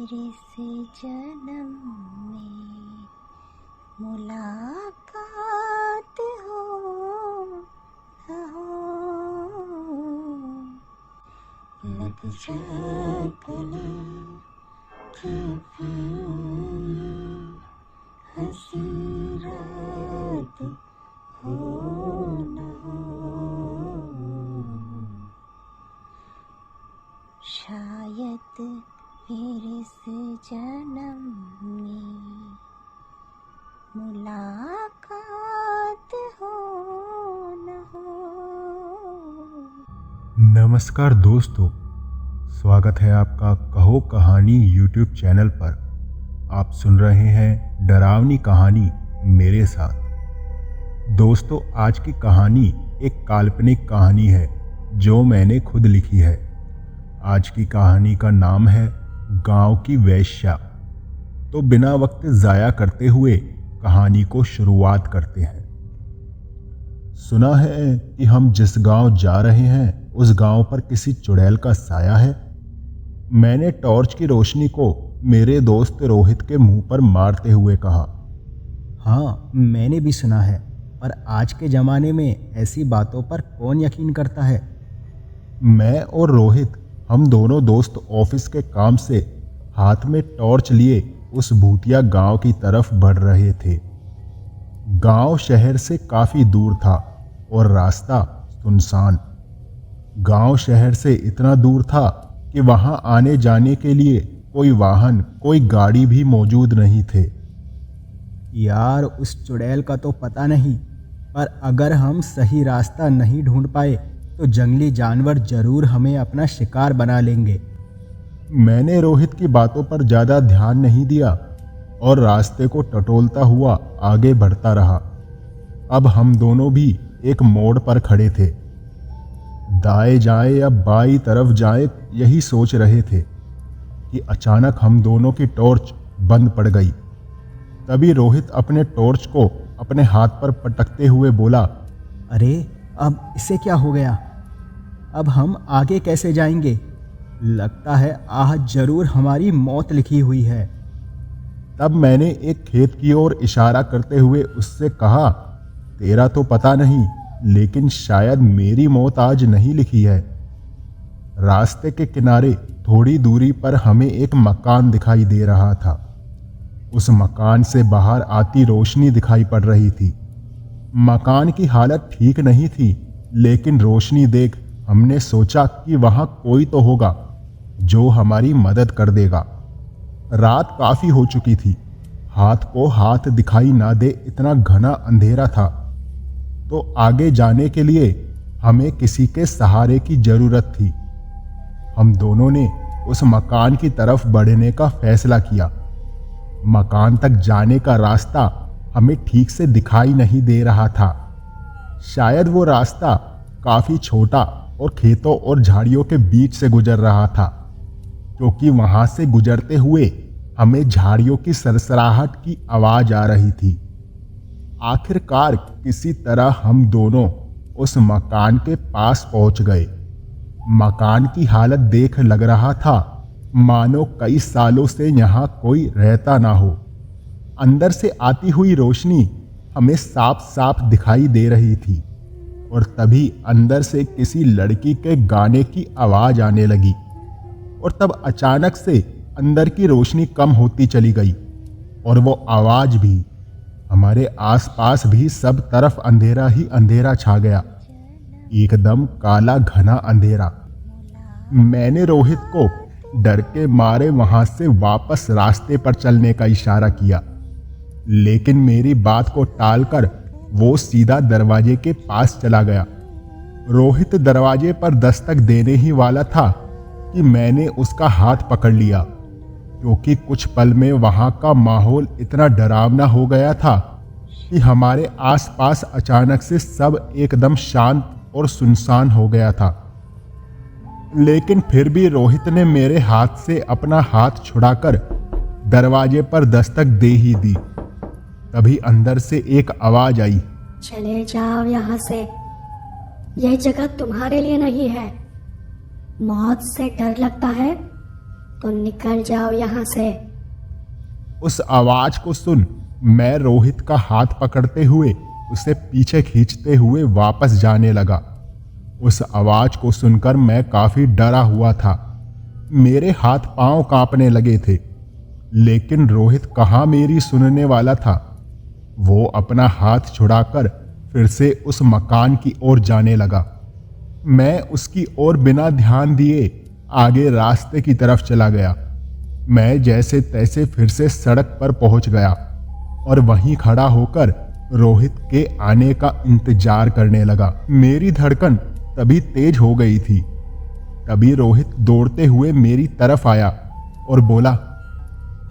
फिर इस जन्म में मुलाकात हो न हो, लग जा गले कि फिर हंसी रात हो न हो, शायद फिर इस जन्म में मुलाकात हो न हो। नमस्कार दोस्तों, स्वागत है आपका कहो कहानी यूट्यूब चैनल पर। आप सुन रहे हैं डरावनी कहानी मेरे साथ। दोस्तों, आज की कहानी एक काल्पनिक कहानी है जो मैंने खुद लिखी है। आज की कहानी का नाम है गांव की वेश्या। तो बिना वक्त ज़ाया करते हुए कहानी को शुरुआत करते हैं। सुना है कि हम जिस गांव जा रहे हैं उस गांव पर किसी चुड़ैल का साया है। मैंने टॉर्च की रोशनी को मेरे दोस्त रोहित के मुंह पर मारते हुए कहा। हाँ, मैंने भी सुना है, पर आज के ज़माने में ऐसी बातों पर कौन यकीन करता है। मैं और रोहित, हम दोनों दोस्त ऑफिस के काम से हाथ में टॉर्च लिए उस भूतिया गांव की तरफ बढ़ रहे थे। गांव शहर से काफ़ी दूर था और रास्ता सुनसान। गांव शहर से इतना दूर था कि वहां आने जाने के लिए कोई वाहन, कोई गाड़ी भी मौजूद नहीं थे। यार, उस चुड़ैल का तो पता नहीं, पर अगर हम सही रास्ता नहीं ढूंढ पाए तो जंगली जानवर जरूर हमें अपना शिकार बना लेंगे। मैंने रोहित की बातों पर ज़्यादा ध्यान नहीं दिया और रास्ते को टटोलता हुआ आगे बढ़ता रहा। अब हम दोनों भी एक मोड़ पर खड़े थे। दाएं जाए या बाईं तरफ जाए यही सोच रहे थे कि अचानक हम दोनों की टॉर्च बंद पड़ गई। तभी रोहित अपने टॉर्च को अपने हाथ पर पटकते हुए बोला, अरे, अब इसे क्या हो गया? अब हम आगे कैसे जाएंगे? लगता है आज जरूर हमारी मौत लिखी हुई है। तब मैंने एक खेत की ओर इशारा करते हुए उससे कहा, तेरा तो पता नहीं, लेकिन शायद मेरी मौत आज नहीं लिखी है। रास्ते के किनारे थोड़ी दूरी पर हमें एक मकान दिखाई दे रहा था। उस मकान से बाहर आती रोशनी दिखाई पड़ रही थी। मकान की हालत ठीक नहीं थी, लेकिन रोशनी देख हमने सोचा कि वहां कोई तो होगा जो हमारी मदद कर देगा। रात काफी हो चुकी थी, हाथ को हाथ दिखाई ना दे इतना घना अंधेरा था। तो आगे जाने के लिए हमें किसी के सहारे की जरूरत थी। हम दोनों ने उस मकान की तरफ बढ़ने का फैसला किया। मकान तक जाने का रास्ता हमें ठीक से दिखाई नहीं दे रहा था। शायद वो रास्ता काफी छोटा और खेतों और झाड़ियों के बीच से गुजर रहा था, क्योंकि वहां से गुजरते हुए हमें झाड़ियों की सरसराहट की आवाज आ रही थी। आखिरकार किसी तरह हम दोनों उस मकान के पास पहुंच गए। मकान की हालत देख लग रहा था मानो कई सालों से यहाँ कोई रहता ना हो। अंदर से आती हुई रोशनी हमें साफ साफ दिखाई दे रही थी और तभी अंदर से किसी लड़की के गाने की आवाज आने लगी और तब अचानक से अंदर की रोशनी कम होती चली गई और वो आवाज भी। हमारे आसपास भी सब तरफ अंधेरा ही अंधेरा छा गया, एकदम काला घना अंधेरा। मैंने रोहित को डर के मारे वहां से वापस रास्ते पर चलने का इशारा किया, लेकिन मेरी बात को टालकर वो सीधा दरवाजे के पास चला गया। रोहित दरवाजे पर दस्तक देने ही वाला था कि मैंने उसका हाथ पकड़ लिया, क्योंकि कुछ पल में वहां का माहौल इतना डरावना हो गया था कि हमारे आसपास अचानक से सब एकदम शांत और सुनसान हो गया था। लेकिन फिर भी रोहित ने मेरे हाथ से अपना हाथ छुड़ाकर दरवाजे पर दस्तक दे ही दी। तभी अंदर से एक आवाज आई, चले जाओ यहाँ से, यह जगह तुम्हारे लिए नहीं है। मौत से डर लगता है तो निकल जाओ यहाँ से। उस आवाज को सुन मैं रोहित का हाथ पकड़ते हुए उसे पीछे खींचते हुए वापस जाने लगा। उस आवाज को सुनकर मैं काफी डरा हुआ था। मेरे हाथ पांव कांपने लगे थे, लेकिन रोहित कहाँ मेरी सुनने वाला था। वो अपना हाथ छुड़ाकर फिर से उस मकान की ओर जाने लगा। मैं उसकी ओर बिना ध्यान दिए आगे रास्ते की तरफ चला गया। मैं जैसे तैसे फिर से सड़क पर पहुंच गया और वहीं खड़ा होकर रोहित के आने का इंतजार करने लगा। मेरी धड़कन तभी तेज हो गई थी। तभी रोहित दौड़ते हुए मेरी तरफ आया और बोला,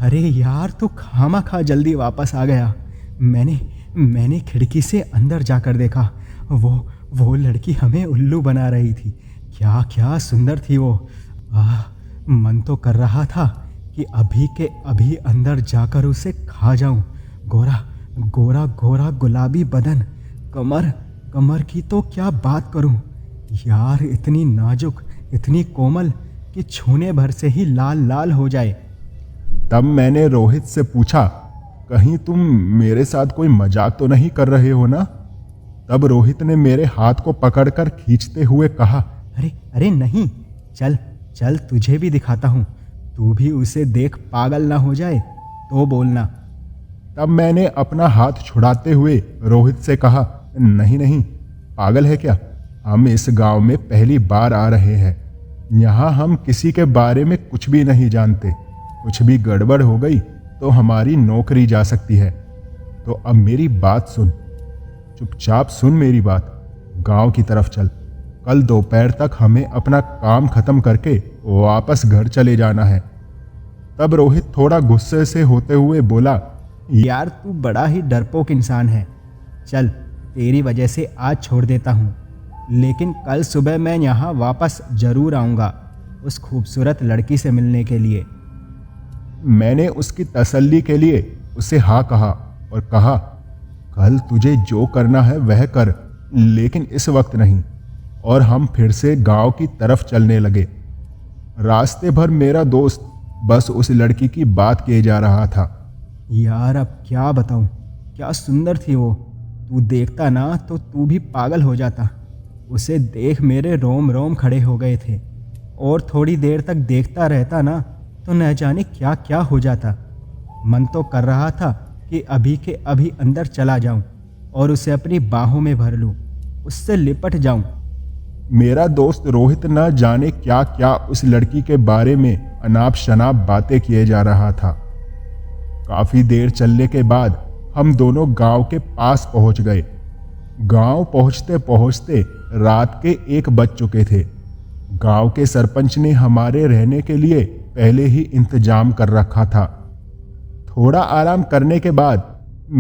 अरे यार, तू खामखा जल्दी वापस आ गया। मैंने खिड़की से अंदर जाकर देखा। वो लड़की हमें उल्लू बना रही थी। क्या सुंदर थी वो। मन तो कर रहा था कि अभी के अभी अंदर जाकर उसे खा जाऊं। गोरा गुलाबी बदन, कमर की तो क्या बात करूं यार। इतनी नाजुक, इतनी कोमल कि छूने भर से ही लाल लाल हो जाए। तब मैंने रोहित से पूछा, कहीं तुम मेरे साथ कोई मजाक तो नहीं कर रहे हो ना? तब रोहित ने मेरे हाथ को पकड़कर खींचते हुए कहा, अरे नहीं, चल तुझे भी दिखाता हूँ। तू भी उसे देख पागल ना हो जाए तो बोलना। तब मैंने अपना हाथ छुड़ाते हुए रोहित से कहा, नहीं, पागल है क्या? हम इस गांव में पहली बार आ रहे हैं। यहाँ हम किसी के बारे में कुछ भी नहीं जानते। कुछ भी गड़बड़ हो गई तो हमारी नौकरी जा सकती है। तो अब मेरी बात सुन, चुपचाप सुन मेरी बात। गांव की तरफ चल। कल दोपहर तक हमें अपना काम खत्म करके वापस घर चले जाना है। तब रोहित थोड़ा गुस्से से होते हुए बोला, यार, तू बड़ा ही डरपोक इंसान है। चल, तेरी वजह से आज छोड़ देता हूँ, लेकिन कल सुबह मैं यहाँ वापस जरूर आऊँगा उस खूबसूरत लड़की से मिलने के लिए। मैंने उसकी तसल्ली के लिए उसे हाँ कहा और कहा, कल तुझे जो करना है वह कर, लेकिन इस वक्त नहीं। और हम फिर से गांव की तरफ चलने लगे। रास्ते भर मेरा दोस्त बस उस लड़की की बात किए जा रहा था। यार, अब क्या बताऊं, क्या सुंदर थी वो। तू देखता ना तो तू भी पागल हो जाता। उसे देख मेरे रोम रोम खड़े हो गए थे, और थोड़ी देर तक देखता रहता ना तो न जाने क्या क्या हो जाता। मन तो कर रहा था कि अभी के अभी अंदर चला जाऊं और उसे अपनी बाहों में भर लूं, उससे लिपट जाऊं। मेरा दोस्त रोहित न जाने क्या क्या उस लड़की के बारे में अनाप शनाप बातें किए जा रहा था। काफी देर चलने के बाद हम दोनों गांव के पास पहुंच गए। गांव पहुंचते पहुंचते रात के 1 बज चुके थे। गांव के सरपंच ने हमारे रहने के लिए पहले ही इंतजाम कर रखा था। थोड़ा आराम करने के बाद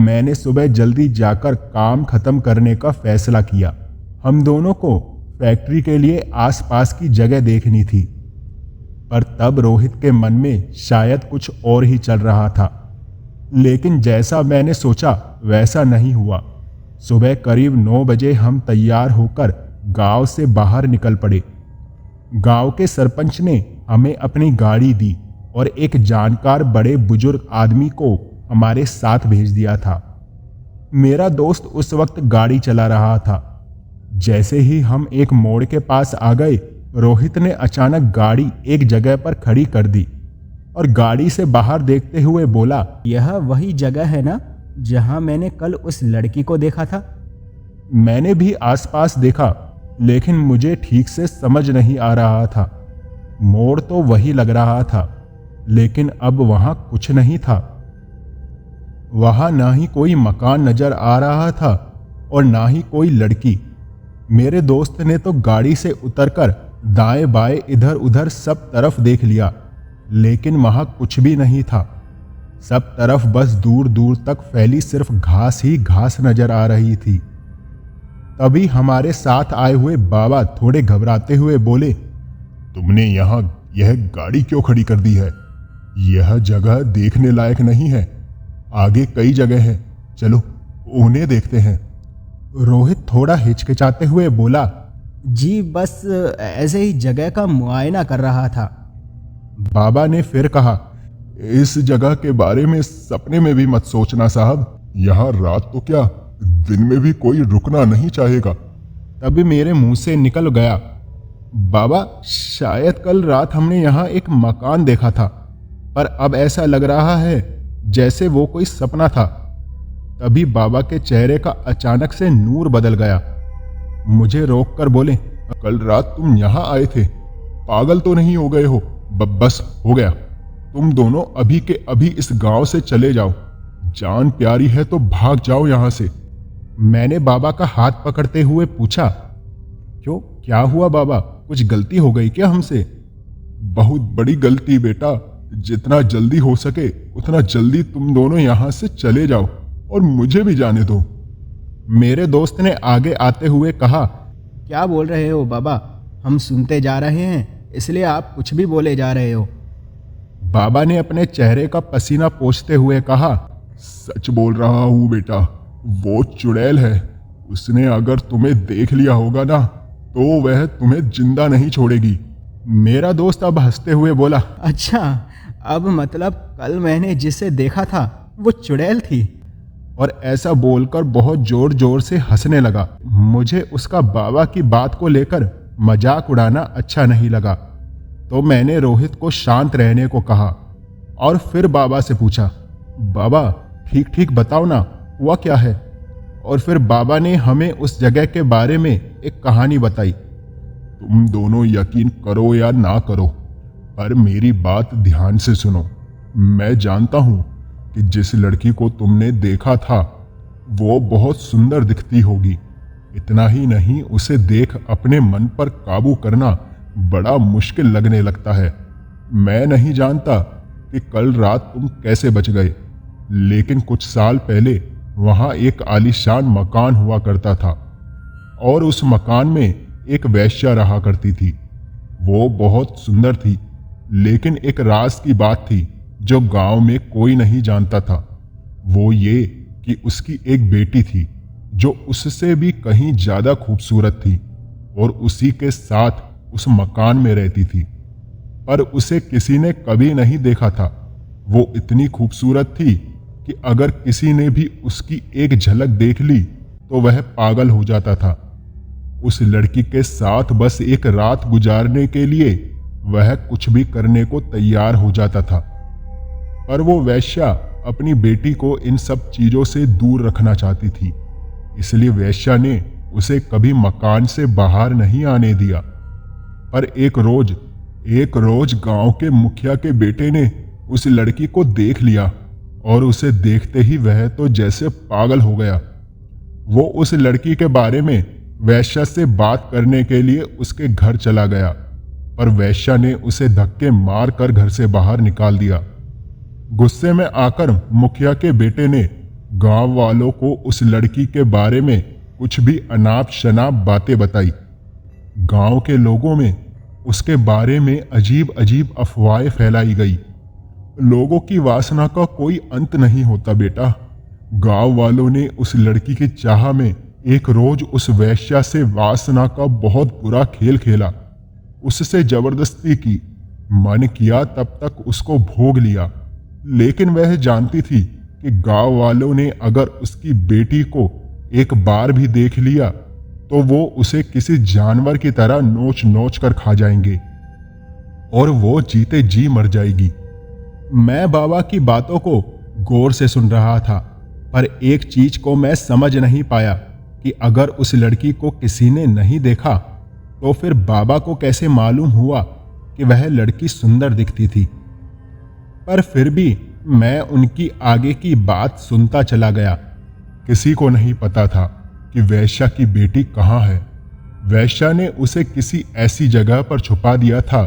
मैंने सुबह जल्दी जाकर काम खत्म करने का फैसला किया। हम दोनों को फैक्ट्री के लिए आसपास की जगह देखनी थी, पर तब रोहित के मन में शायद कुछ और ही चल रहा था। लेकिन जैसा मैंने सोचा वैसा नहीं हुआ। सुबह करीब 9 बजे हम तैयार होकर गांव से बाहर निकल पड़े। गांव के सरपंच ने हमें अपनी गाड़ी दी और एक जानकार बड़े बुजुर्ग आदमी को हमारे साथ भेज दिया था। मेरा दोस्त उस वक्त गाड़ी चला रहा था। जैसे ही हम एक मोड़ के पास आ गए, रोहित ने अचानक गाड़ी एक जगह पर खड़ी कर दी और गाड़ी से बाहर देखते हुए बोला, यह वही जगह है ना जहां मैंने कल उस लड़की को देखा था? मैंने भी आसपास देखा, लेकिन मुझे ठीक से समझ नहीं आ रहा था। मोड़ तो वही लग रहा था, लेकिन अब वहां कुछ नहीं था। वहां ना ही कोई मकान नजर आ रहा था और ना ही कोई लड़की। मेरे दोस्त ने तो गाड़ी से उतरकर दाएं बाएं इधर उधर सब तरफ देख लिया, लेकिन वहां कुछ भी नहीं था। सब तरफ बस दूर दूर तक फैली सिर्फ घास ही घास नजर आ रही थी। तभी हमारे साथ आए हुए बाबा थोड़े घबराते हुए बोले, तुमने यहाँ यह गाड़ी क्यों खड़ी कर दी है? यह जगह देखने लायक नहीं है। आगे कई जगह है, चलो उन्हें देखते हैं। रोहित थोड़ा हिचकिचाते हुए बोला, जी बस ऐसे ही जगह का मुआयना कर रहा था। बाबा ने फिर कहा, इस जगह के बारे में सपने में भी मत सोचना साहब। यहाँ रात तो क्या, दिन में भी कोई रुकना नहीं चाहेगा। तभी मेरे मुंह से निकल गया, बाबा शायद कल रात हमने यहाँ एक मकान देखा था, पर अब ऐसा लग रहा है जैसे वो कोई सपना था। तभी बाबा के चेहरे का अचानक से नूर बदल गया। मुझे रोककर बोले, कल रात तुम यहाँ आए थे, पागल तो नहीं हो गए हो? बस हो गया, तुम दोनों अभी के अभी इस गांव से चले जाओ। जान प्यारी है तो भाग जाओ यहाँ से। मैंने बाबा का हाथ पकड़ते हुए पूछा, क्यों, क्या हुआ बाबा, कुछ गलती हो गई क्या हमसे? बहुत बड़ी गलती बेटा, जितना जल्दी हो सके उतना जल्दी तुम दोनों यहाँ से चले जाओ और मुझे भी जाने दो। मेरे दोस्त ने आगे आते हुए कहा, क्या बोल रहे हो बाबा, हम सुनते जा रहे हैं, इसलिए आप कुछ भी बोले जा रहे हो। बाबा ने अपने चेहरे का पसीना पोंछते हुए कहा, सच बोल रहा हूँ बेटा, वो चुड़ैल है। उसने अगर तुम्हें देख लिया होगा ना तो वह तुम्हें जिंदा नहीं छोड़ेगी। मेरा दोस्त अब हंसते हुए बोला, अच्छा, अब मतलब कल मैंने जिसे देखा था वो चुड़ैल थी? और ऐसा बोलकर बहुत जोर जोर से हंसने लगा। मुझे उसका बाबा की बात को लेकर मजाक उड़ाना अच्छा नहीं लगा, तो मैंने रोहित को शांत रहने को कहा और फिर बाबा से पूछा, बाबा ठीक ठीक बताओ ना, हुआ क्या है? और फिर बाबा ने हमें उस जगह के बारे में एक कहानी बताई। तुम दोनों यकीन करो या ना करो, पर मेरी बात ध्यान से सुनो। मैं जानता हूं कि जिस लड़की को तुमने देखा था वो बहुत सुंदर दिखती होगी। इतना ही नहीं, उसे देख अपने मन पर काबू करना बड़ा मुश्किल लगने लगता है। मैं नहीं जानता कि कल रात तुम कैसे बच गए, लेकिन कुछ साल पहले वहां एक आलीशान मकान हुआ करता था और उस मकान में एक वेश्या रहा करती थी। वो बहुत सुंदर थी, लेकिन एक राज की बात थी जो गांव में कोई नहीं जानता था। वो ये कि उसकी एक बेटी थी जो उससे भी कहीं ज्यादा खूबसूरत थी और उसी के साथ उस मकान में रहती थी, पर उसे किसी ने कभी नहीं देखा था। वो इतनी खूबसूरत थी कि अगर किसी ने भी उसकी एक झलक देख ली तो वह पागल हो जाता था। उस लड़की के साथ बस एक रात गुजारने के लिए वह कुछ भी करने को तैयार हो जाता था, पर वो वेश्या अपनी बेटी को इन सब चीजों से दूर रखना चाहती थी। इसलिए वेश्या ने उसे कभी मकान से बाहर नहीं आने दिया। पर एक रोज गांव के मुखिया के बेटे ने उस लड़की को देख लिया और उसे देखते ही वह तो जैसे पागल हो गया। वो उस लड़की के बारे में वेश्या से बात करने के लिए उसके घर चला गया, पर वेश्या ने उसे धक्के मार कर घर से बाहर निकाल दिया। गुस्से में आकर मुखिया के बेटे ने गांव वालों को उस लड़की के बारे में कुछ भी अनाप शनाप बातें बताई। गांव के लोगों में उसके बारे में अजीब अजीब अफवाहें फैलाई गई। लोगों की वासना का कोई अंत नहीं होता बेटा। गांव वालों ने उस लड़की की चाह में एक रोज उस वेश्या से वासना का बहुत बुरा खेल खेला। उससे जबरदस्ती की, मन किया तब तक उसको भोग लिया, लेकिन वह जानती थी कि गांव वालों ने अगर उसकी बेटी को एक बार भी देख लिया तो वो उसे किसी जानवर की तरह नोच नोच कर खा जाएंगे और वो जीते जी मर जाएगी। मैं बाबा की बातों को गौर से सुन रहा था, पर एक चीज को मैं समझ नहीं पाया कि अगर उस लड़की को किसी ने नहीं देखा तो फिर बाबा को कैसे मालूम हुआ कि वह लड़की सुंदर दिखती थी। पर फिर भी मैं उनकी आगे की बात सुनता चला गया। किसी को नहीं पता था कि वेश्या की बेटी कहाँ है। वेश्या ने उसे किसी ऐसी जगह पर छुपा दिया था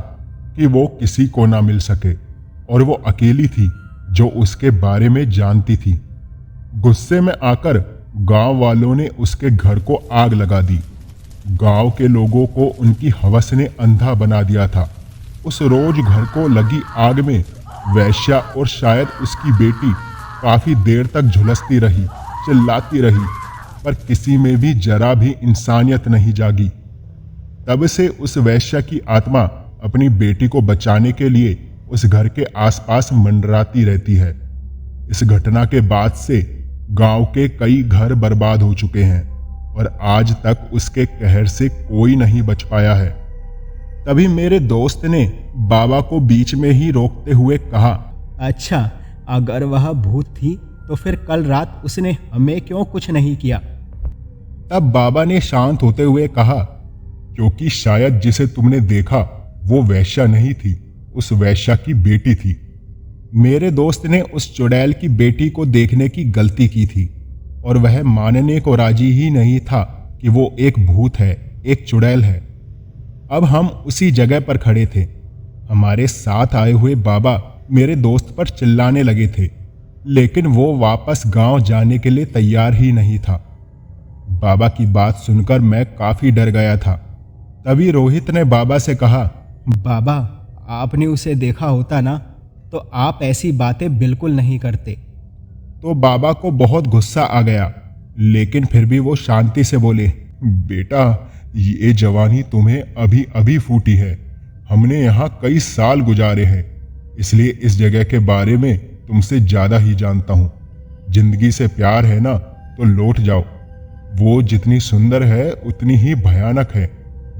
कि वो किसी को ना मिल सके, और वो अकेली थी जो उसके बारे में जानती थी। गुस्से में आकर गांव वालों ने उसके घर को आग लगा दी। गांव के लोगों को उनकी हवस ने अंधा बना दिया था। उस रोज घर को लगी आग में वेश्या और शायद उसकी बेटी काफी देर तक झुलसती रही, चिल्लाती रही, पर किसी में भी जरा भी इंसानियत नहीं जागी। तब से उस वेश्या की आत्मा अपनी बेटी को बचाने के लिए उस घर के आसपास मंडराती रहती है। इस घटना के बाद से गांव के कई घर बर्बाद हो चुके हैं और आज तक उसके कहर से कोई नहीं बच पाया है। तभी मेरे दोस्त ने बाबा को बीच में ही रोकते हुए कहा, अच्छा, अगर वह भूत थी तो फिर कल रात उसने हमें क्यों कुछ नहीं किया? तब बाबा ने शांत होते हुए कहा, क्योंकि शायद जिसे तुमने देखा वो वैश्या नहीं थी, उस वैश्या की बेटी थी। मेरे दोस्त ने उस चुड़ैल की बेटी को देखने की गलती की थी और वह मानने को राजी ही नहीं था कि वो एक भूत है, एक चुड़ैल है। अब हम उसी जगह पर खड़े थे। हमारे साथ आए हुए बाबा मेरे दोस्त पर चिल्लाने लगे थे, लेकिन वो वापस गांव जाने के लिए तैयार ही नहीं था। बाबा की बात सुनकर मैं काफी डर गया था। तभी रोहित ने बाबा से कहा, बाबा, आपने उसे देखा होता ना तो आप ऐसी बातें बिल्कुल नहीं करते। तो बाबा को बहुत गुस्सा आ गया, लेकिन फिर भी वो शांति से बोले, बेटा, ये जवानी तुम्हें अभी अभी फूटी है। हमने यहाँ कई साल गुजारे हैं, इसलिए इस जगह के बारे में तुमसे ज्यादा ही जानता हूँ। जिंदगी से प्यार है ना तो लौट जाओ। वो जितनी सुंदर है उतनी ही भयानक है,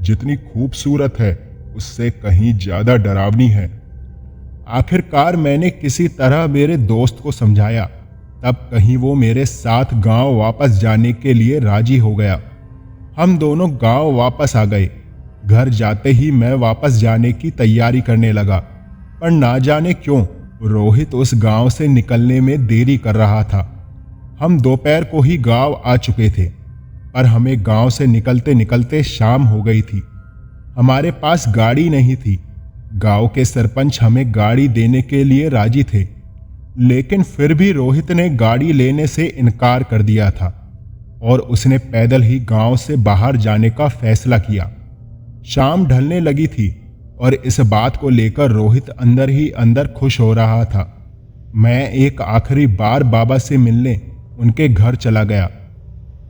जितनी खूबसूरत है उससे कहीं ज्यादा डरावनी है। आखिरकार मैंने किसी तरह मेरे दोस्त को समझाया, तब कहीं वो मेरे साथ गांव वापस जाने के लिए राजी हो गया। हम दोनों गांव वापस आ गए। घर जाते ही मैं वापस जाने की तैयारी करने लगा, पर ना जाने क्यों रोहित उस गांव से निकलने में देरी कर रहा था। हम दोपहर को ही गांव आ चुके थे, पर हमें गांव से निकलते निकलते शाम हो गई थी। हमारे पास गाड़ी नहीं थी। गांव के सरपंच हमें गाड़ी देने के लिए राजी थे, लेकिन फिर भी रोहित ने गाड़ी लेने से इनकार कर दिया था और उसने पैदल ही गांव से बाहर जाने का फैसला किया। शाम ढलने लगी थी और इस बात को लेकर रोहित अंदर ही अंदर खुश हो रहा था। मैं एक आखिरी बार बाबा से मिलने उनके घर चला गया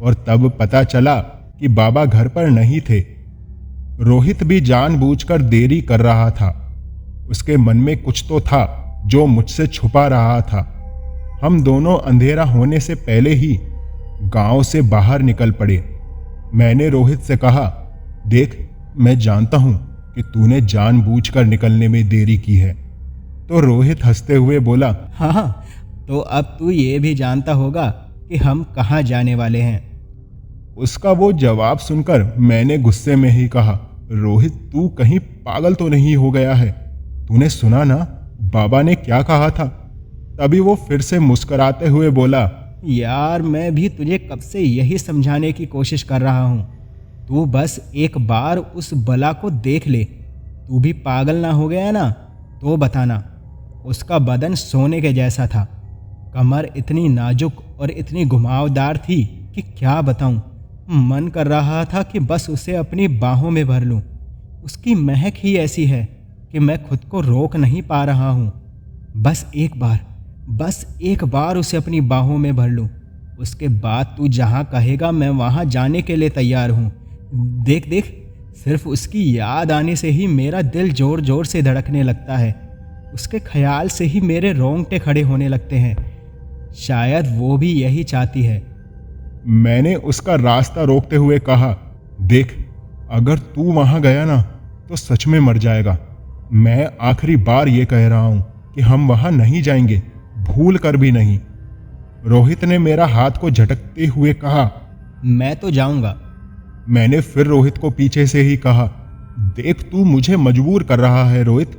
और तब पता चला कि बाबा घर पर नहीं थे। रोहित भी जानबूझकर देरी कर रहा था। उसके मन में कुछ तो था जो मुझसे छुपा रहा था। हम दोनों अंधेरा होने से पहले ही गांव से बाहर निकल पड़े। मैंने रोहित से कहा, देख, मैं जानता हूं कि तूने जानबूझकर निकलने में देरी की है। तो रोहित हंसते हुए बोला, हाँ, तो अब तू ये भी जानता होगा कि हम कहाँ जाने वाले हैं। उसका वो जवाब सुनकर मैंने गुस्से में ही कहा, रोहित, तू कहीं पागल तो नहीं हो गया है? तूने सुना ना बाबा ने क्या कहा था? तभी वो फिर से मुस्कुराते हुए बोला, यार, मैं भी तुझे कब से यही समझाने की कोशिश कर रहा हूँ। तू बस एक बार उस बला को देख ले। तू भी पागल ना हो गया ना? तो बताना। उसका बदन सोने के जैसा था, कमर इतनी नाजुक और इतनी घुमावदार थी कि क्या बताऊं। मन कर रहा था कि बस उसे अपनी बाहों में भर लूं। उसकी महक ही ऐसी है कि मैं खुद को रोक नहीं पा रहा हूं। बस एक बार उसे अपनी बाहों में भर लूं। उसके बाद तू जहां कहेगा मैं वहां जाने के लिए तैयार हूं। देख देख, सिर्फ उसकी याद आने से ही मेरा दिल जोर जोर से धड़कने लगता है। उसके ख्याल से ही मेरे रोंगटे खड़े होने लगते हैं। शायद वो भी यही चाहती है। मैंने उसका रास्ता रोकते हुए कहा, देख, अगर तू वहां गया ना तो सच में मर जाएगा। मैं आखिरी बार ये कह रहा हूं कि हम वहां नहीं जाएंगे, भूल कर भी नहीं। रोहित ने मेरा हाथ को झटकते हुए कहा, मैं तो जाऊंगा। मैंने फिर रोहित को पीछे से ही कहा, देख, तू मुझे मजबूर कर रहा है रोहित।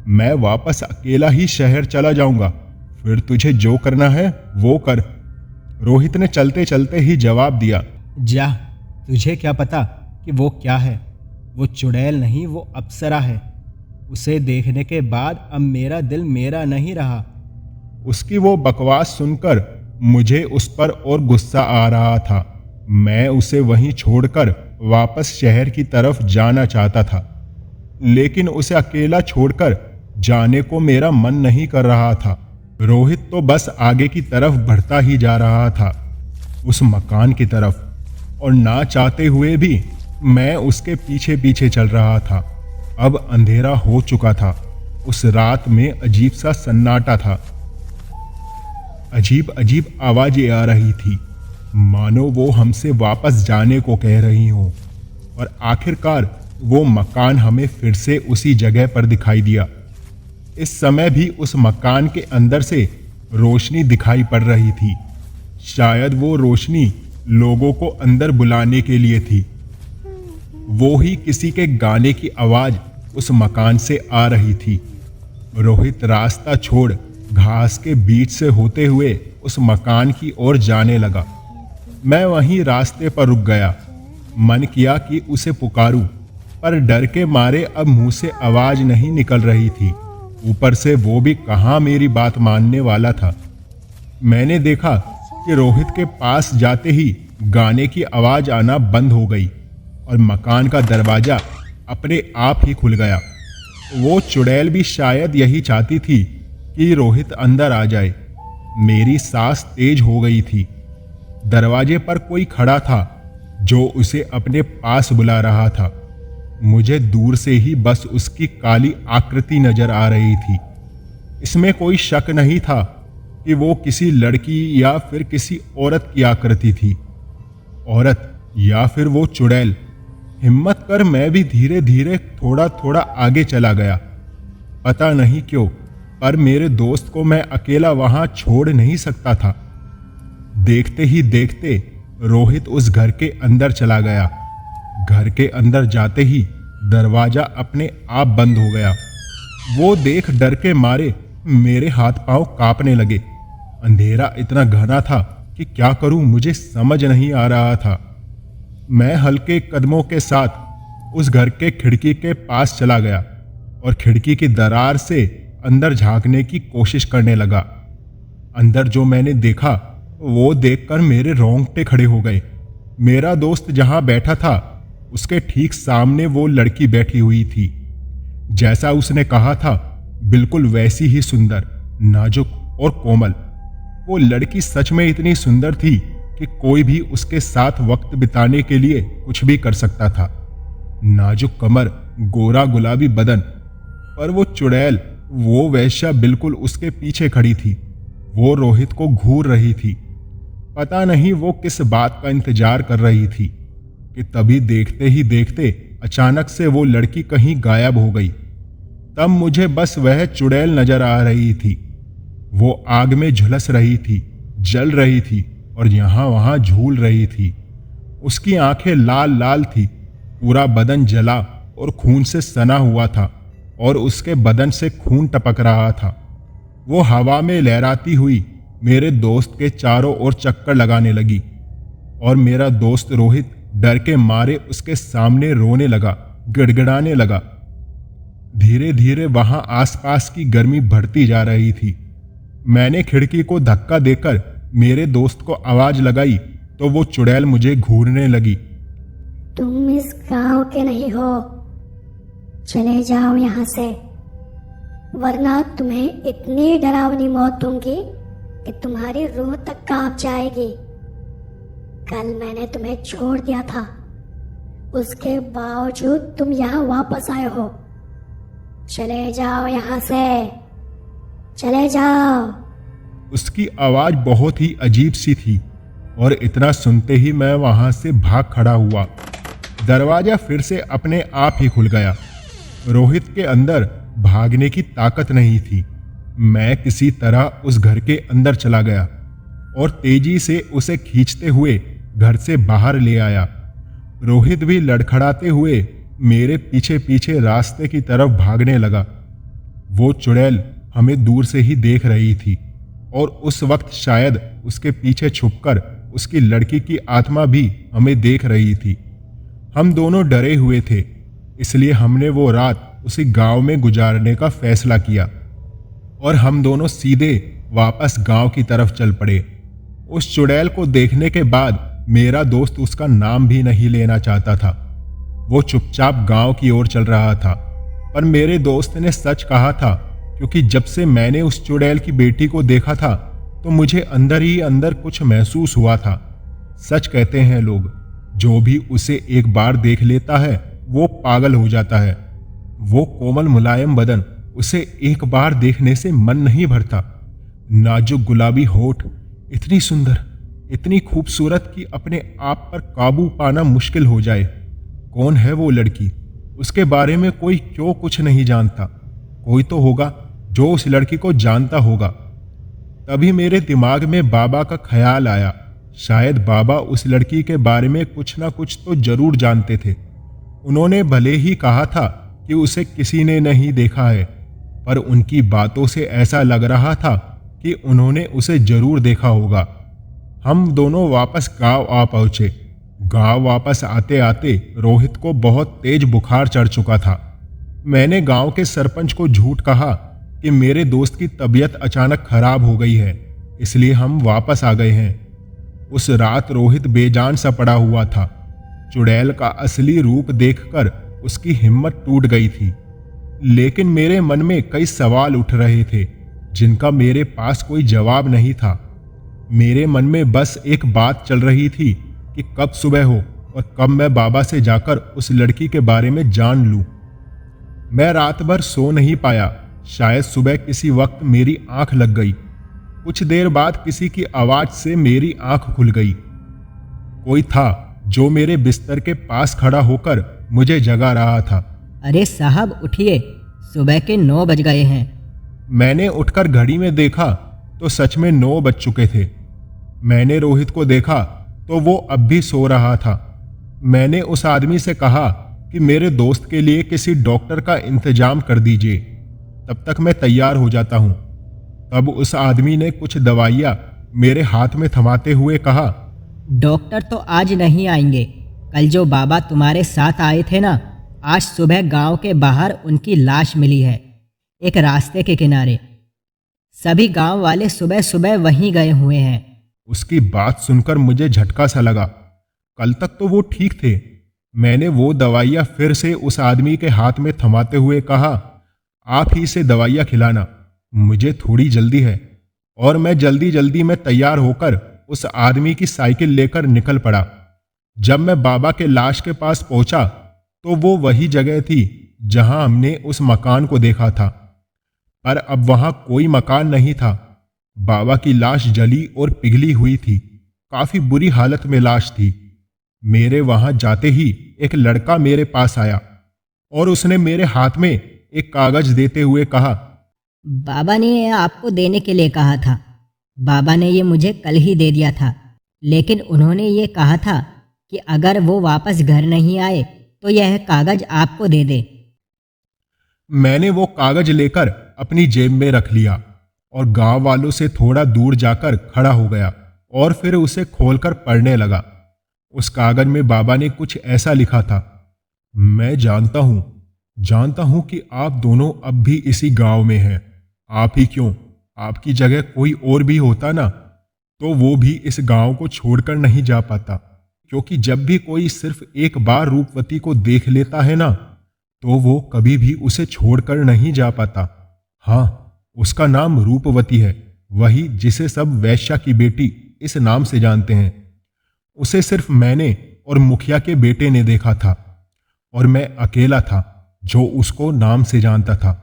मैं वापस अकेला ही शहर चला जाऊंगा, फिर तुझे जो करना है वो कर। रोहित ने चलते चलते ही जवाब दिया, जा, तुझे क्या पता कि वो क्या है। वो चुड़ैल नहीं, वो अप्सरा है। उसे देखने के बाद अब मेरा दिल मेरा नहीं रहा। उसकी वो बकवास सुनकर मुझे उस पर और गुस्सा आ रहा था। मैं उसे वहीं छोड़कर वापस शहर की तरफ जाना चाहता था, लेकिन उसे अकेला छोड़कर जाने को मेरा मन नहीं कर रहा था। रोहित तो बस आगे की तरफ बढ़ता ही जा रहा था, उस मकान की तरफ, और ना चाहते हुए भी मैं उसके पीछे पीछे चल रहा था। अब अंधेरा हो चुका था। उस रात में अजीब सा सन्नाटा था। अजीब अजीब आवाजें आ रही थी, मानो वो हमसे वापस जाने को कह रही हों। और आखिरकार वो मकान हमें फिर से उसी जगह पर दिखाई दिया। इस समय भी उस मकान के अंदर से रोशनी दिखाई पड़ रही थी। शायद वो रोशनी लोगों को अंदर बुलाने के लिए थी। वो ही किसी के गाने की आवाज उस मकान से आ रही थी। रोहित रास्ता छोड़ घास के बीच से होते हुए उस मकान की ओर जाने लगा। मैं वहीं रास्ते पर रुक गया। मन किया कि उसे पुकारूं, पर डर के मारे अब मुंह से आवाज नहीं निकल रही थी। ऊपर से वो भी कहाँ मेरी बात मानने वाला था। मैंने देखा कि रोहित के पास जाते ही गाने की आवाज आना बंद हो गई और मकान का दरवाजा अपने आप ही खुल गया। वो चुड़ैल भी शायद यही चाहती थी कि रोहित अंदर आ जाए। मेरी सांस तेज हो गई थी। दरवाजे पर कोई खड़ा था जो उसे अपने पास बुला रहा था। मुझे दूर से ही बस उसकी काली आकृति नजर आ रही थी। इसमें कोई शक नहीं था कि वो किसी लड़की या फिर किसी औरत की आकृति थी। औरत या फिर वो चुड़ैल। हिम्मत कर मैं भी धीरे धीरे थोड़ा थोड़ा आगे चला गया। पता नहीं क्यों, पर मेरे दोस्त को मैं अकेला वहां छोड़ नहीं सकता था। देखते ही देखते रोहित उस घर के अंदर चला गया। घर के अंदर जाते ही दरवाजा अपने आप बंद हो गया। वो देख डर के मारे मेरे हाथ पांव कांपने लगे। अंधेरा इतना घना था कि क्या करूं मुझे समझ नहीं आ रहा था। मैं हल्के कदमों के साथ उस घर के खिड़की के पास चला गया और खिड़की की दरार से अंदर झांकने की कोशिश करने लगा। अंदर जो मैंने देखा वो देखकर मेरे रोंगटे खड़े हो गए। मेरा दोस्त जहां बैठा था उसके ठीक सामने वो लड़की बैठी हुई थी। जैसा उसने कहा था बिल्कुल वैसी ही सुंदर, नाजुक और कोमल। वो लड़की सच में इतनी सुंदर थी कि कोई भी उसके साथ वक्त बिताने के लिए कुछ भी कर सकता था। नाजुक कमर, गोरा गुलाबी बदन, पर वो चुड़ैल, वो वैश्या बिल्कुल उसके पीछे खड़ी थी। वो रोहित को घूर रही थी। पता नहीं वो किस बात का इंतजार कर रही थी कि तभी देखते ही देखते अचानक से वो लड़की कहीं गायब हो गई। तब मुझे बस वह चुड़ैल नजर आ रही थी। वो आग में झुलस रही थी, जल रही थी और यहां वहां झूल रही थी। उसकी आंखें लाल लाल थी, पूरा बदन जला और खून से सना हुआ था और उसके बदन से खून टपक रहा था। वो हवा में लहराती हुई मेरे दोस्त के चारों ओर चक्कर लगाने लगी और मेरा दोस्त रोहित डर के मारे उसके सामने रोने लगा, गिड़गिड़ाने लगा। धीरे धीरे वहां आसपास की गर्मी बढ़ती जा रही थी। मैंने खिड़की को धक्का देकर मेरे दोस्त को आवाज लगाई तो वो चुड़ैल मुझे घूरने लगी। तुम इस गांव के नहीं हो, चले जाओ यहाँ से, वरना तुम्हें इतनी डरावनी मौत दूंगी कि तुम्हारी रूह तक कांप जाएगी। कल मैंने तुम्हें छोड़ दिया था, उसके बावजूद तुम यहाँ वापस आए हो। चले जाओ यहाँ से, चले जाओ। उसकी आवाज बहुत ही अजीब सी थी और इतना सुनते ही मैं वहां से भाग खड़ा हुआ। दरवाजा फिर से अपने आप ही खुल गया। रोहित के अंदर भागने की ताकत नहीं थी। मैं किसी तरह उस घर के अंदर चला गया और तेजी से उसे खींचते हुए घर से बाहर ले आया। रोहित भी लड़खड़ाते हुए मेरे पीछे पीछे रास्ते की तरफ भागने लगा। वो चुड़ैल हमें दूर से ही देख रही थी और उस वक्त शायद उसके पीछे छुपकर उसकी लड़की की आत्मा भी हमें देख रही थी। हम दोनों डरे हुए थे, इसलिए हमने वो रात उसी गांव में गुजारने का फैसला किया और हम दोनों सीधे वापस गांव की तरफ चल पड़े। उस चुड़ैल को देखने के बाद मेरा दोस्त उसका नाम भी नहीं लेना चाहता था। वो चुपचाप गांव की ओर चल रहा था, पर मेरे दोस्त ने सच कहा था, क्योंकि जब से मैंने उस चुड़ैल की बेटी को देखा था तो मुझे अंदर ही अंदर कुछ महसूस हुआ था। सच कहते हैं लोग, जो भी उसे एक बार देख लेता है वो पागल हो जाता है। वो कोमल मुलायम बदन, उसे एक बार देखने से मन नहीं भरता। नाजुक गुलाबी होठ, इतनी सुंदर, इतनी खूबसूरत कि अपने आप पर काबू पाना मुश्किल हो जाए। कौन है वो लड़की? उसके बारे में कोई क्यों कुछ नहीं जानता? कोई तो होगा जो उस लड़की को जानता होगा। तभी मेरे दिमाग में बाबा का ख्याल आया। शायद बाबा उस लड़की के बारे में कुछ ना कुछ तो जरूर जानते थे। उन्होंने भले ही कहा था कि उसे किसी ने नहीं देखा है, पर उनकी बातों से ऐसा लग रहा था कि उन्होंने उसे जरूर देखा होगा। हम दोनों वापस गांव आ पहुंचे। गांव वापस आते आते रोहित को बहुत तेज बुखार चढ़ चुका था। मैंने गांव के सरपंच को झूठ कहा कि मेरे दोस्त की तबीयत अचानक खराब हो गई है, इसलिए हम वापस आ गए हैं। उस रात रोहित बेजान सा पड़ा हुआ था। चुड़ैल का असली रूप देखकर उसकी हिम्मत टूट गई थी। लेकिन मेरे मन में कई सवाल उठ रहे थे जिनका मेरे पास कोई जवाब नहीं था। मेरे मन में बस एक बात चल रही थी कि कब सुबह हो और कब मैं बाबा से जाकर उस लड़की के बारे में जान लूं। मैं रात भर सो नहीं पाया। शायद सुबह किसी वक्त मेरी आंख लग गई। कुछ देर बाद किसी की आवाज से मेरी आंख खुल गई। कोई था जो मेरे बिस्तर के पास खड़ा होकर मुझे जगा रहा था। अरे साहब उठिए, सुबह के 9 बज गए हैं। मैंने उठकर घड़ी में देखा तो सच में 9 बज चुके थे। मैंने रोहित को देखा तो वो अब भी सो रहा था। मैंने उस आदमी से कहा कि मेरे दोस्त के लिए किसी डॉक्टर का इंतजाम कर दीजिए, तब तक मैं तैयार हो जाता हूं। तब उस आदमी ने कुछ दवाइयां मेरे हाथ में थमाते हुए कहा, डॉक्टर तो आज नहीं आएंगे। कल जो बाबा तुम्हारे साथ आए थे ना, आज सुबह गांव के बाहर उनकी लाश मिली है, एक रास्ते के किनारे। सभी गांव वाले सुबह सुबह वहीं गए हुए हैं। उसकी बात सुनकर मुझे झटका सा लगा। कल तक तो वो ठीक थे। मैंने वो दवाइयां फिर से उस आदमी के हाथ में थमाते हुए कहा, आप ही इसे दवाइयां खिलाना, मुझे थोड़ी जल्दी है। और मैं जल्दी जल्दी में तैयार होकर उस आदमी की साइकिल लेकर निकल पड़ा। जब मैं बाबा के लाश के पास पहुंचा तो वो वही जगह थी जहां हमने उस मकान को देखा था, पर अब वहां कोई मकान नहीं था। बाबा की लाश जली और पिघली हुई थी। काफी बुरी हालत में लाश थी। मेरे वहां जाते ही एक लड़का मेरे पास आया और उसने मेरे हाथ में एक कागज देते हुए कहा, बाबा ने आपको देने के लिए कहा था। बाबा ने ये मुझे कल ही दे दिया था, लेकिन उन्होंने ये कहा था कि अगर वो वापस घर नहीं आए तो यह कागज आपको दे दे। मैंने वो कागज लेकर अपनी जेब में रख लिया और गांव वालों से थोड़ा दूर जाकर खड़ा हो गया और फिर उसे खोलकर पढ़ने लगा। उस कागज में बाबा ने कुछ ऐसा लिखा था, मैं जानता हूं कि आप दोनों अब भी इसी गांव में हैं। आप ही क्यों, आपकी जगह कोई और भी होता ना, तो वो भी इस गांव को छोड़कर नहीं जा पाता। क्योंकि जब भी कोई सिर्फ एक बार रूपवती को देख लेता है ना, तो वो कभी भी उसे छोड़कर नहीं जा पाता। हाँ, उसका नाम रूपवती है, वही जिसे सब वैश्या की बेटी इस नाम से जानते हैं। उसे सिर्फ मैंने और मुखिया के बेटे ने देखा था और मैं अकेला था जो उसको नाम से जानता था।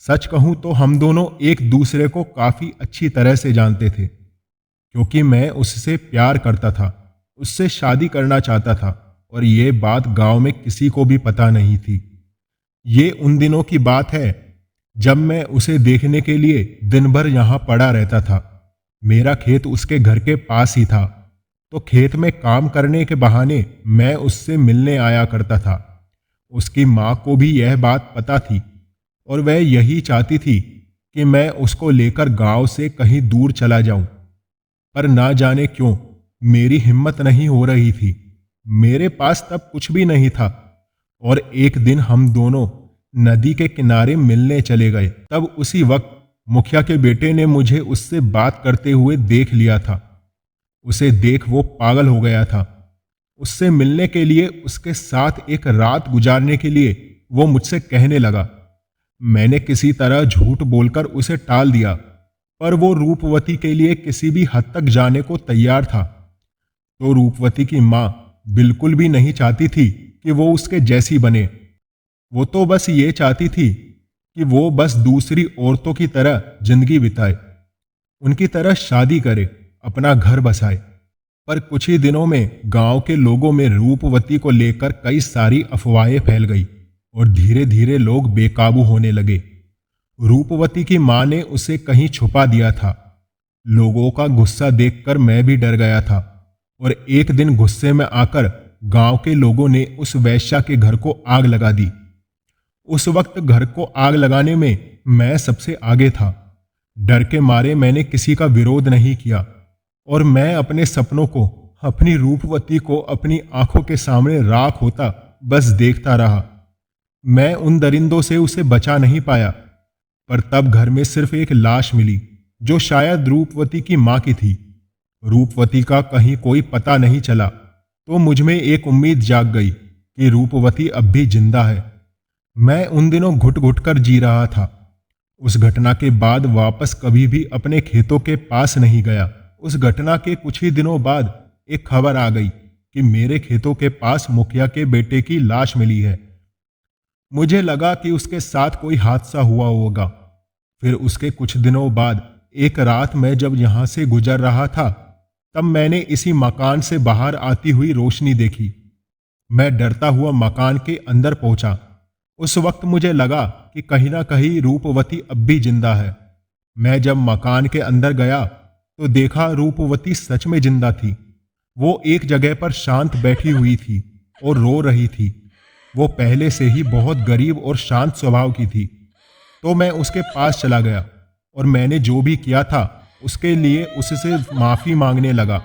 सच कहूं तो हम दोनों एक दूसरे को काफी अच्छी तरह से जानते थे, क्योंकि मैं उससे प्यार करता था, उससे शादी करना चाहता था और ये बात गांव में किसी को भी पता नहीं थी। ये उन दिनों की बात है जब मैं उसे देखने के लिए दिन भर यहां पड़ा रहता था। मेरा खेत उसके घर के पास ही था, तो खेत में काम करने के बहाने मैं उससे मिलने आया करता था। उसकी माँ को भी यह बात पता थी और वह यही चाहती थी कि मैं उसको लेकर गांव से कहीं दूर चला जाऊं, पर ना जाने क्यों मेरी हिम्मत नहीं हो रही थी। मेरे पास तब कुछ भी नहीं था और एक दिन हम दोनों नदी के किनारे मिलने चले गए। तब उसी वक्त मुखिया के बेटे ने मुझे उससे बात करते हुए देख लिया था। उसे देख वो पागल हो गया था। उससे मिलने के लिए, उसके साथ एक रात गुजारने के लिए वो मुझसे कहने लगा। मैंने किसी तरह झूठ बोलकर उसे टाल दिया, पर वो रूपवती के लिए किसी भी हद तक जाने को तैयार था। तो रूपवती की माँ बिल्कुल भी नहीं चाहती थी कि वो उसके जैसी बने। वो तो बस ये चाहती थी कि वो बस दूसरी औरतों की तरह जिंदगी बिताए, उनकी तरह शादी करे, अपना घर बसाए। पर कुछ ही दिनों में गांव के लोगों में रूपवती को लेकर कई सारी अफवाहें फैल गई और धीरे धीरे लोग बेकाबू होने लगे। रूपवती की मां ने उसे कहीं छुपा दिया था। लोगों का गुस्सा देखकर मैं भी डर गया था और एक दिन गुस्से में आकर गांव के लोगों ने उस वैश्या के घर को आग लगा दी। उस वक्त घर को आग लगाने में मैं सबसे आगे था। डर के मारे मैंने किसी का विरोध नहीं किया और मैं अपने सपनों को, अपनी रूपवती को अपनी आंखों के सामने राख होता बस देखता रहा। मैं उन दरिंदों से उसे बचा नहीं पाया, पर तब घर में सिर्फ एक लाश मिली जो शायद रूपवती की मां की थी। रूपवती का कहीं कोई पता नहीं चला तो मुझ में एक उम्मीद जाग गई कि रूपवती अब भी जिंदा है। मैं उन दिनों घुट घुट कर जी रहा था। उस घटना के बाद वापस कभी भी अपने खेतों के पास नहीं गया। उस घटना के कुछ ही दिनों बाद एक खबर आ गई कि मेरे खेतों के पास मुखिया के बेटे की लाश मिली है। मुझे लगा कि उसके साथ कोई हादसा हुआ होगा। फिर उसके कुछ दिनों बाद एक रात मैं जब यहां से गुजर रहा था, तब मैंने इसी मकान से बाहर आती हुई रोशनी देखी। मैं डरता हुआ मकान के अंदर पहुंचा। उस वक्त मुझे लगा कि कहीं ना कहीं रूपवती अब भी जिंदा है। मैं जब मकान के अंदर गया तो देखा रूपवती सच में जिंदा थी। वो एक जगह पर शांत बैठी हुई थी और रो रही थी। वो पहले से ही बहुत गरीब और शांत स्वभाव की थी। तो मैं उसके पास चला गया और मैंने जो भी किया था उसके लिए उससे माफी मांगने लगा,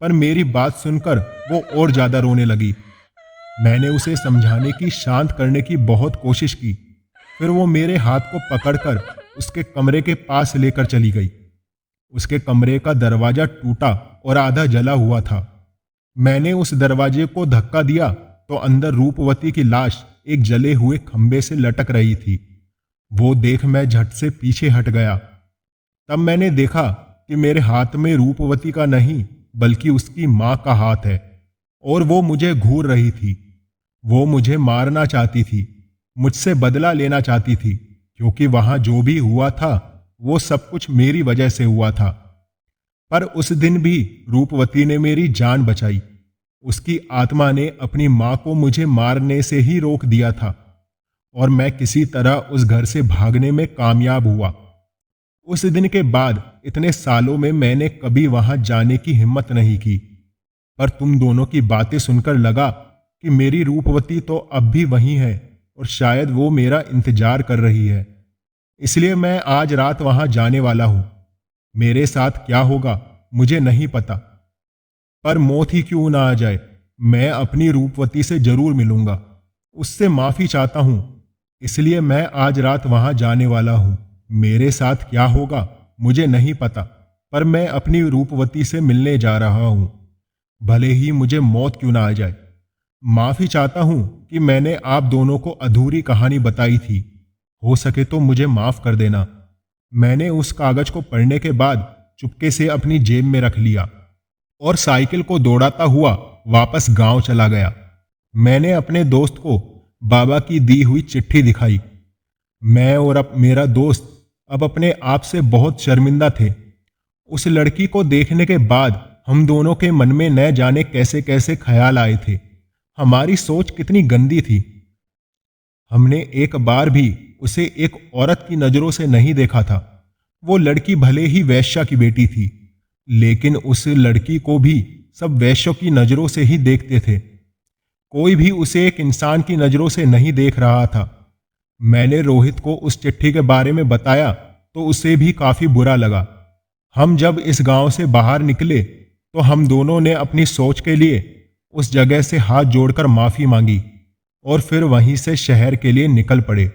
पर मेरी बात सुनकर वो और ज्यादा रोने लगी। मैंने उसे समझाने की, शांत करने की बहुत कोशिश की। फिर वो मेरे हाथ को पकड़कर उसके कमरे के पास लेकर चली गई। उसके कमरे का दरवाजा टूटा और आधा जला हुआ था। मैंने उस दरवाजे को धक्का दिया तो अंदर रूपवती की लाश एक जले हुए खंबे से लटक रही थी। वो देख मैं झट से पीछे हट गया। तब मैंने देखा कि मेरे हाथ में रूपवती का नहीं बल्कि उसकी मां का हाथ है और वो मुझे घूर रही थी। वो मुझे मारना चाहती थी, मुझसे बदला लेना चाहती थी, क्योंकि वहां जो भी हुआ था वो सब कुछ मेरी वजह से हुआ था। पर उस दिन भी रूपवती ने मेरी जान बचाई। उसकी आत्मा ने अपनी मां को मुझे मारने से ही रोक दिया था और मैं किसी तरह उस घर से भागने में कामयाब हुआ। उस दिन के बाद इतने सालों में मैंने कभी वहां जाने की हिम्मत नहीं की। पर तुम दोनों की बातें सुनकर लगा कि मेरी रूपवती तो अब भी वहीं है और शायद वो मेरा इंतजार कर रही है। इसलिए मैं आज रात वहां जाने वाला हूं। मेरे साथ क्या होगा मुझे नहीं पता, पर मौत ही क्यों ना आ जाए, मैं अपनी रूपवती से जरूर मिलूंगा। उससे माफी चाहता हूं। इसलिए मैं आज रात वहां जाने वाला हूं। मेरे साथ क्या होगा मुझे नहीं पता, पर मैं अपनी रूपवती से मिलने जा रहा हूं, भले ही मुझे मौत क्यों ना आ जाए। माफी चाहता हूं कि मैंने आप दोनों को अधूरी कहानी बताई थी। हो सके तो मुझे माफ कर देना। मैंने उस कागज को पढ़ने के बाद चुपके से अपनी जेब में रख लिया और साइकिल को दौड़ाता हुआ वापस गांव चला गया। मैंने अपने दोस्त को बाबा की दी हुई चिट्ठी दिखाई। मैं और अब मेरा दोस्त अब अपने आप से बहुत शर्मिंदा थे। उस लड़की को देखने के बाद हम दोनों के मन में न जाने कैसे कैसे ख्याल आए थे। हमारी सोच कितनी गंदी थी। हमने एक बार भी उसे एक औरत की नजरों से नहीं देखा था। वो लड़की भले ही वैश्या की बेटी थी, लेकिन उस लड़की को भी सब वैश्यों की नजरों से ही देखते थे। कोई भी उसे एक इंसान की नजरों से नहीं देख रहा था। मैंने रोहित को उस चिट्ठी के बारे में बताया तो उसे भी काफी बुरा लगा। हम जब इस गांव से बाहर निकले तो हम दोनों ने अपनी सोच के लिए उस जगह से हाथ जोड़कर माफी मांगी और फिर वहीं से शहर के लिए निकल पड़े।